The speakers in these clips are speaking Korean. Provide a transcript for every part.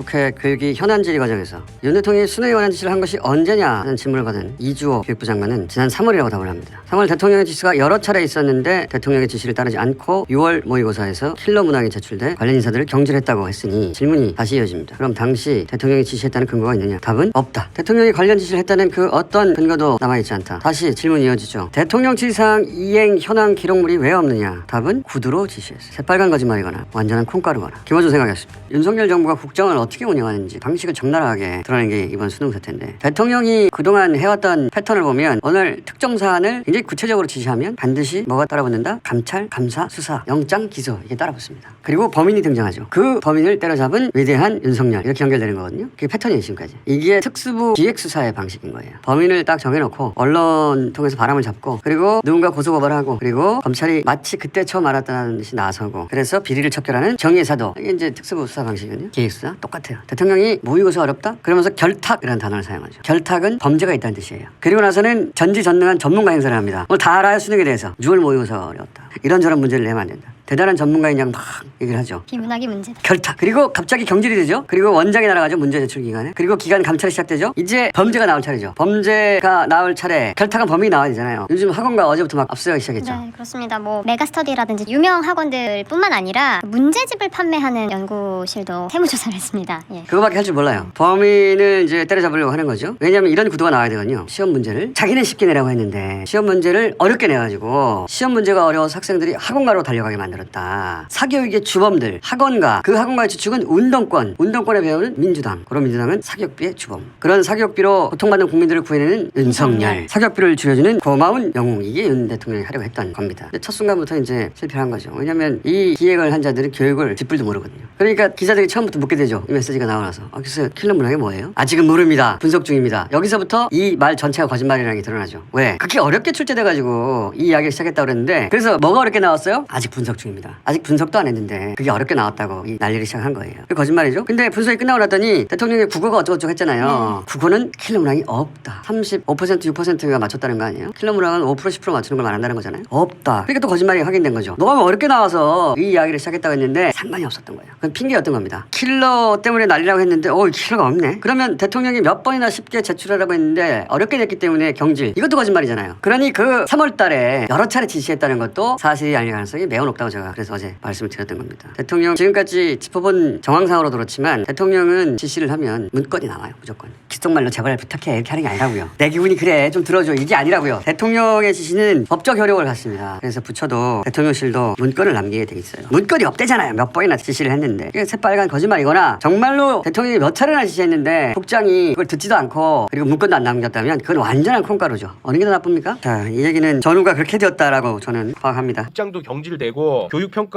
국회 교육위 현안질의 과정에서 윤 대통령이 수능에 관한 지시를 한 것이 언제냐는 질문을 받은 이주호 교육부 장관은 지난 3월이라고 답을 합니다. 3월 대통령의 지시가 여러 차례 있었는데 대통령의 지시를 따르지 않고 6월 모의고사에서 킬러 문항이 제출돼 관련 인사들을 경질했다고 했으니 질문이 다시 이어집니다. 그럼 당시 대통령이 지시했다는 근거가 있느냐? 답은 없다. 대통령이 관련 지시를 했다는 그 어떤 근거도 남아있지 않다. 다시 질문이 이어지죠. 대통령 지시사항 이행 현황 기록물이 왜 없느냐? 답은 구두로 지시했어요. 새빨간 거짓말이거나 완전한 콩가루거나. 김어준 생각했습니다. 윤석열 정부가 국정을 어떻게 운영하는지 방식을 적나라하게 드러낸 게 이번 수능 사태인데, 대통령이 그동안 해왔던 패턴을 보면 오늘 특정 사안을 굉장히 구체적으로 지시하면 반드시 뭐가 따라붙는다? 감찰, 감사, 수사, 영장, 기소, 이게 따라붙습니다. 그리고 범인이 등장하죠. 그 범인을 때려잡은 위대한 윤석열, 이렇게 연결되는 거거든요. 그게 패턴이에요 지금까지. 이게 특수부 기획수사의 방식인 거예요. 범인을 딱 정해놓고 언론 통해서 바람을 잡고, 그리고 누군가 고소고발하고, 그리고 검찰이 마치 그때 처음 알았다는 듯이 나서고, 그래서 비리를 척결하는 정의의 사도, 이게 이제 특수부 수사 방식이거든요. 기획수사 똑같아요. 대통령이 모의고사 어렵다? 그러면서 결탁이라는 단어를 사용하죠. 결탁은 범죄가 있다는 뜻이에요. 그리고 나서는 전지전능한 전문가 행사를 합니다. 뭐 다 알아요 수능에 대해서. 6월 모의고사 어려웠다. 이런저런 문제를 내면 안 된다. 대단한 전문가인 양 막 얘기를 하죠. 비문학이 문제. 결탁. 그리고 갑자기 경질이 되죠. 그리고 원장이 날아가죠. 문제 제출 기간에. 그리고 기간 감찰이 시작되죠. 이제 범죄가 나올 차례죠. 범죄가 나올 차례. 결탁한 범인이 나와야 되잖아요. 요즘 학원가 어제부터 막 압수하기 시작했죠. 네, 그렇습니다. 뭐 메가스터디라든지 유명 학원들뿐만 아니라 문제집을 판매하는 연구실도 세무조사를 했습니다. 예. 그거밖에 할 줄 몰라요. 범인을 이제 때려잡으려고 하는 거죠. 왜냐하면 이런 구도가 나와야 되거든요. 시험 문제를 자기는 쉽게 내라고 했는데 시험 문제를 어렵게 내가지고 시험 문제가 어려워서 학생들이 학원가로 달려가게 만들었다. 사교육의 주범들, 학원가, 그 학원가의 주축은 운동권에 배우는 민주당, 그런 민주당은 사교육비의 주범. 그런 사교육비로 고통받는 국민들을 구해내는 윤석열, 사교육비를 줄여주는 고마운 영웅, 이게 윤 대통령이 하려고 했던 겁니다. 근데 첫 순간부터 이제 실패한 거죠. 왜냐하면 이 기획을 한 자들은 교육을 뒷불도 모르거든요. 그러니까 기자들이 처음부터 묻게 되죠. 이 메시지가 나오고 나서. 그래서 킬러 문항이 뭐예요? 아직은 모릅니다. 분석 중입니다. 여기서부터 이 말 전체가 거짓말이라는 게 드러나죠. 왜? 그렇게 어렵게 출제돼가지고 이 이야기를 시작했다고 그랬는데, 그래서 뭐가 어렵게 나왔어요? 아직 분석 중입니다. 아직 분석도 안 했는데 그게 어렵게 나왔다고 이 난리를 시작한 거예요. 그게 거짓말이죠. 근데 분석이 끝나고 났더니 대통령이 국어가 어쩌고저쩌고 했잖아요. 국어는 킬러 문항이 없다. 35% 6%가 맞췄다는 거 아니에요? 킬러 문항은 5% 10% 맞추는 걸 말한다는 거잖아요. 없다. 그러니까 또 거짓말이 확인된 거죠. 너무 어렵게 나와서 이 이야기를 시작했다고 했는데 상관이 없었던 거예요. 그건 핑계였던 겁니다. 킬러 때문에 난리라고 했는데 킬러가 없네. 그러면 대통령이 몇 번이나 쉽게 제출하라고 했는데 어렵게 냈기 때문에 경질. 이것도 거짓말이잖아요. 그러니 그 3월 달에 여러 차례 지시했다는 것도 사실이 아닐 가능성이 매우 높다고 제가 그래서 어제 말씀을 드렸던 겁니다. 대통령 지금까지 짚어본 정황상으로 그렇지만 대통령은 지시를 하면 문건이 나와요. 무조건. 귓속말로 제발 부탁해 이렇게 하는 게 아니라고요. 내 기분이 그래 좀 들어줘 이게 아니라고요. 대통령의 지시는 법적 효력을 갖습니다. 그래서 부처도 대통령실도 문건을 남기게 돼 있어요. 문건이 없대잖아요. 몇 번이나 지시를 했는데. 이게 새빨간 거짓말이거나 정말로 대통령이 몇 차례나 지시했는데 국장이 그걸 듣지도 않고 그리고 문건도 안 남겼다면 그건 완전한 콩가루죠. 어느 게 더 나쁩니까? 자, 이 얘기는 전후가 그렇게 되었다라고 저는 파악합니다. 국장도 경질되고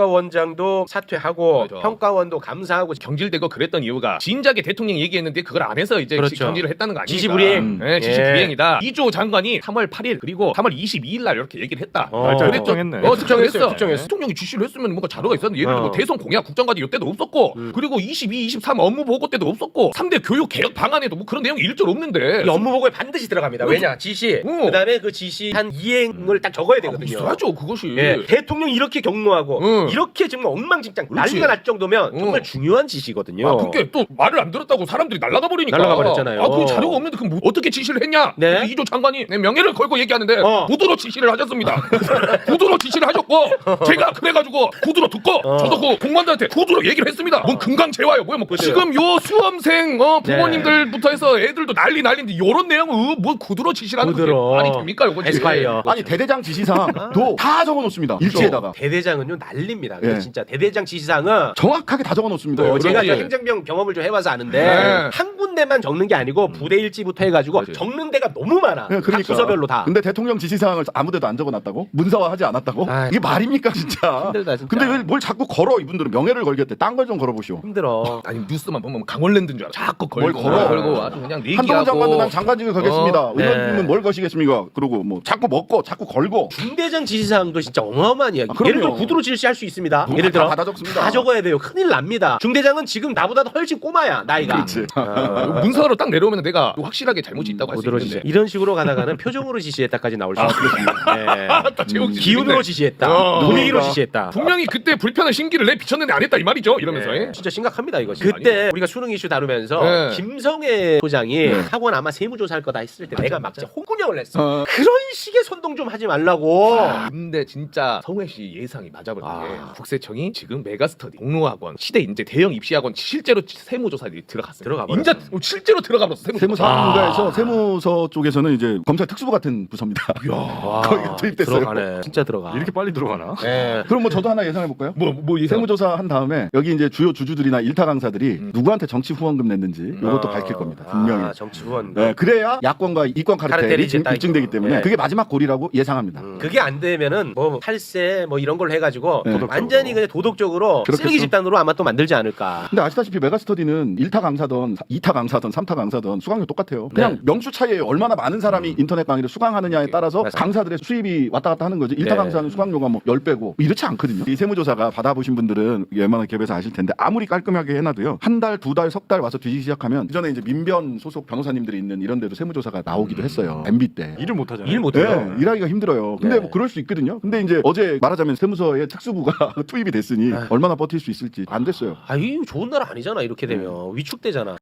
교육평가원장도 사퇴하고 맞아. 평가원도 감사하고 경질되고 그랬던 이유가 진작에 대통령이 얘기했는데 그걸 안 해서 이제 그렇죠. 경질을 했다는 거 아닙니까? 지시불이행. 네, 지시불이행이다. 이주호 장관이 3월 8일 그리고 3월 22일 날 이렇게 얘기를 했다. 날짜를 특정했네. 특정했어요. 대통령이 지시를 했으면 뭔가 자료가 있었는데 예를 들어 뭐 어. 대선 공약 국정과제 이때도 없었고 그리고 22, 23 업무 보고 때도 없었고 3대 교육 개혁 방안에도 뭐 그런 내용이 일절 없는데 이 업무 보고에 반드시 들어갑니다. 왜냐? 지시. 그다음에 그 지시한 이행을 딱 적어야 되거든요. 있어야죠 그것이. 예, 대통령이 이렇게 경로하고 이렇게 정말 엉망진창 그렇지. 난리가 날 정도면 정말 중요한 지시거든요. 아, 그게 또 말을 안 들었다고 사람들이 날아가 버리니까. 날아가 버렸잖아요. 아, 그 자료가 없는데 그럼 뭐 어떻게 지시를 했냐? 네. 이조 장관이 내 명예를 걸고 얘기하는데 구두로 지시를 하셨습니다. 구두로 지시를 하셨고 제가 그래가지고 구두로 듣고 저도 그 공무원들한테 구두로 얘기를 했습니다. 뭔 금강재화요? 뭐야? 뭐 지금 요 수험생 부모님들부터 해서 애들도 난리인데 요런 내용을 뭐 구두로 지시를 하는 구두로. 거 말이 됩니까? 요거 에스콰이어. 아니 대대장 지시사항도 다 적어놓습니다. 일지에다가 대대장은요 난리입니다. 예. 진짜 대대장 지시사항은 정확하게 다 적어놓습니다. 제가 예. 행정병 경험을 좀 해봐서 아는데 네. 한 군데만 적는 게 아니고 부대 일지부터 해가지고 맞아요. 적는 데가 너무 많아. 예, 각 그러니까. 부서별로 다. 근데 대통령 지시사항을 아무데도 안 적어놨다고? 문서화하지 않았다고? 아이. 이게 말입니까 진짜? 힘들다, 진짜. 근데 왜 뭘 자꾸 걸어 이분들은 명예를 걸겠대. 딴 걸 좀 걸어보시오. 힘들어. 아니 뉴스만 보면 강원랜드인 줄 알아. 자꾸 뭘 걸고 걸어? 걸고 아주 그냥 한동훈 장관도 난 내기하고. 장관직을 가겠습니다. 네. 의원님은 뭘 거시겠습니까? 그러고 뭐 자꾸 먹고 자꾸 걸고. 중대장 지시사항도 진짜 어마어마한 이야기. 아, 그럼요. 예를 들어 구두로 무도로 질시할 수 있습니다. 예를 들어 받아 적습니다. 다 적어야 돼요. 큰일 납니다. 중대장은 지금 나보다도 훨씬 꼬마야 나이가. 그렇지. 문서로 딱 내려오면 내가 확실하게 잘못이 있다고 할 수 무도로 있는데. 지시. 이런 식으로 가다가는 표정으로 지시했다까지 나올 수 있습니다. 네. 기운으로 지시했다. 분위기로 지시했다. 분명히 그때 불편한 심기를 내 비쳤는데 안 했다 이 말이죠. 이러면서. 네, 진짜 심각합니다 이거. 아니, 그때 우리가 수능 이슈 다루면서 네. 김성애 소장이 학원 아마 세무조사할 거다 했을 때 내가 막 진짜 홍군형을 했어. 그런 식의 선동 좀 하지 말라고. 근데 진짜 성회 씨 예상이 맞아버린 게 국세청이 지금 메가스터디 공로학원 시대 이제 대형 입시학원 실제로 세무조사들이 들어갔어요. 인자 실제로 들어가버렸어 세무조사. 세무사무과에서 세무서 쪽에서는 이제 검찰 특수부 같은 부서입니다. 와, 거기가 투입됐어요. 들어가네. 진짜 들어가. 이렇게 빨리 들어가나? 네. 그럼 뭐 저도 하나 예상해 볼까요? 뭐 예상? 세무조사 한 다음에 여기 이제 주요 주주들이나 일타 강사들이 누구한테 정치 후원금 냈는지 이것도 밝힐 겁니다. 분명히. 정치 후원. 네, 그래야 야권과 이권 카르텔이 카르텔이 이제 딱 입증되기 있고. 때문에 네. 그게 마지막 고리라고 예상합니다. 그게 안 되면은 뭐 탈세 뭐 이런 걸 해가지고 네. 완전히 그냥 도덕적으로 그렇겠죠. 쓰레기 집단으로 아마 또 만들지 않을까. 근데 아시다시피 메가스터디는 1타 강사든 2타 강사든 3타 강사든 수강료 똑같아요. 그냥 네. 명수 차이에 얼마나 많은 사람이 인터넷 강의를 수강하느냐에 따라서 맞아요. 강사들의 수입이 왔다 갔다 하는 거죠. 1타 네. 강사는 수강료가 뭐 10배고 이렇지 않거든요. 이 세무조사가 받아보신 분들은 웬만한 기업에서 아실 텐데 아무리 깔끔하게 해놔도요. 한 달, 두 달, 석 달 와서 뒤지기 시작하면 그전에 이제 민변 소속 변호사님들이 있는 이런 데도 세무조사가 나오기도 했어요. MB 때. 일을 못 하잖아요. 일 못해요. 네, 일하기가 힘들어요. 근데 네. 뭐 그럴 수 있거든요. 근데 이제 어제 말하자면 세무서의 특수부가 투입이 됐으니 얼마나 버틸 수 있을지 안 됐어요. 아, 이 좋은 나라 아니잖아 이렇게 되면 위축되잖아.